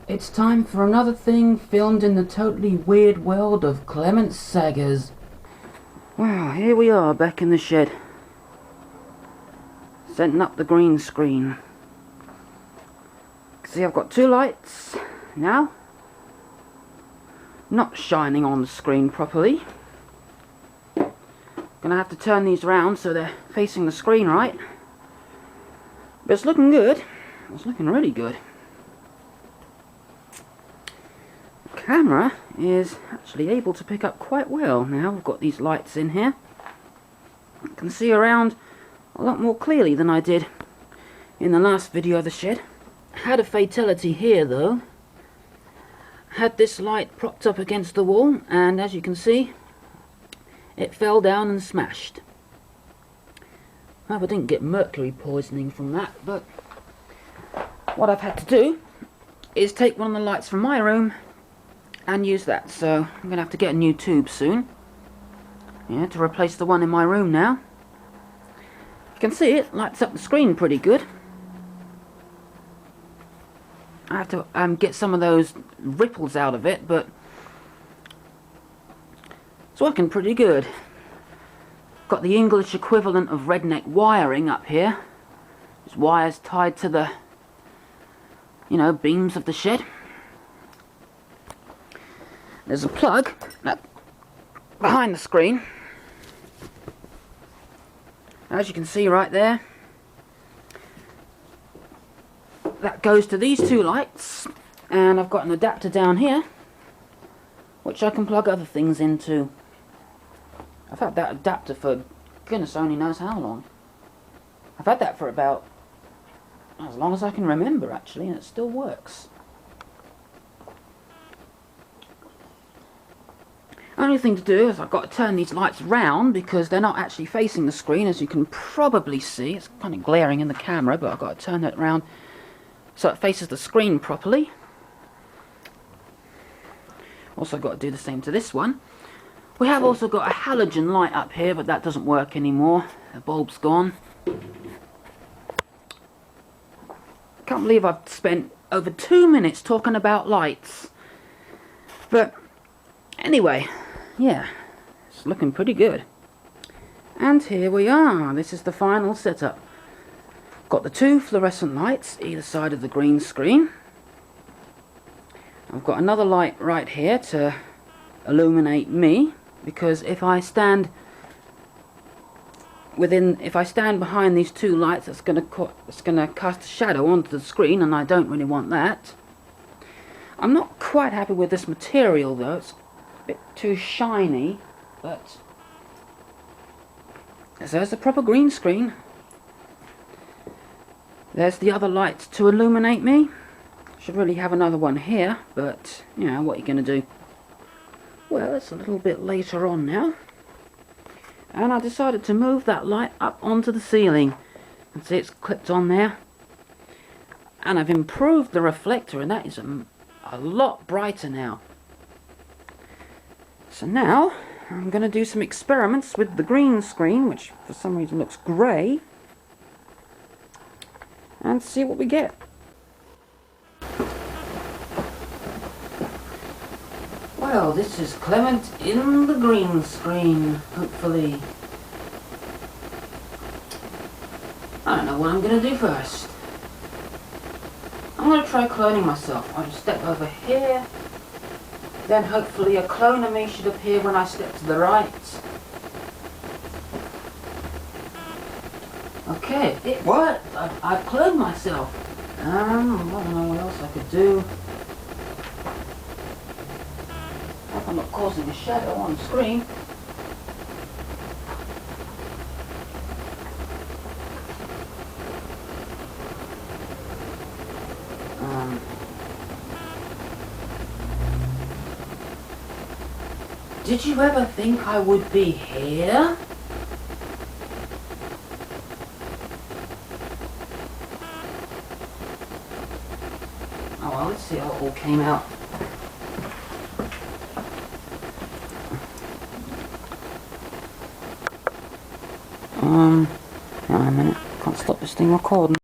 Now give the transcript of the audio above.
It's time for another thing filmed in the totally weird world of Clement's sagas. Wow, here we are back in the shed. Setting up the green screen. See, I've got two lights now. Not shining on the screen properly. Gonna have to turn these round so they're facing the screen right. But it's looking good. It's looking really good. The camera is actually able to pick up quite well now. We've got these lights in here. I can see around a lot more clearly than I did in the last video of the shed. Had a fatality here though. Had this light propped up against the wall, and as you can see, it fell down and smashed. Well, I didn't get mercury poisoning from that, but what I've had to do is take one of the lights from my room and use that. So I'm going to have to get a new tube soon, yeah, to replace the one in my room now. You can see it lights up the screen pretty good. I have to get some of those ripples out of it, but it's working pretty good. Got the English equivalent of redneck wiring up here. There's wires tied to the, beams of the shed. There's a plug behind the screen. As you can see right there, that goes to these two lights, and I've got an adapter down here which I can plug other things into. I've had that adapter for goodness only knows how long. I've had that for about as long as I can remember actually, and it still works. Only thing to do is I've got to turn these lights round because they're not actually facing the screen, as you can probably see. It's kind of glaring in the camera, but I've got to turn it around so it faces the screen properly. Also got to do the same to this one. We have also got a halogen light up here, but that doesn't work anymore. The bulb's gone. Can't believe I've spent over 2 minutes talking about lights. But anyway, yeah, it's looking pretty good. And here we are. This is the final setup. Got the two fluorescent lights either side of the green screen. I've got another light right here to illuminate me, because if I stand behind these two lights, it's going to cast a shadow onto the screen, and I don't really want that. I'm not quite happy with this material though. It's a bit too shiny, but there's the proper green screen. There's the other light to illuminate me. Should really have another one here, but what are you going to do? Well, it's a little bit later on now, and I decided to move that light up onto the ceiling. And see, it's clipped on there, and I've improved the reflector, and that is a lot brighter now. So now I'm going to do some experiments with the green screen, which for some reason looks grey, and see what we get. Well, this is Clement in the green screen, hopefully. I don't know what I'm going to do first. I'm going to try cloning myself. I'll just step over here, then hopefully a clone of me should appear when I step to the right. Okay, it worked. I've cloned myself. I don't know what else I could do. Hope I'm not causing a shadow on the screen. Did you ever think I would be here? Oh well, let's see how it all came out. Hang on a minute, can't stop this thing recording.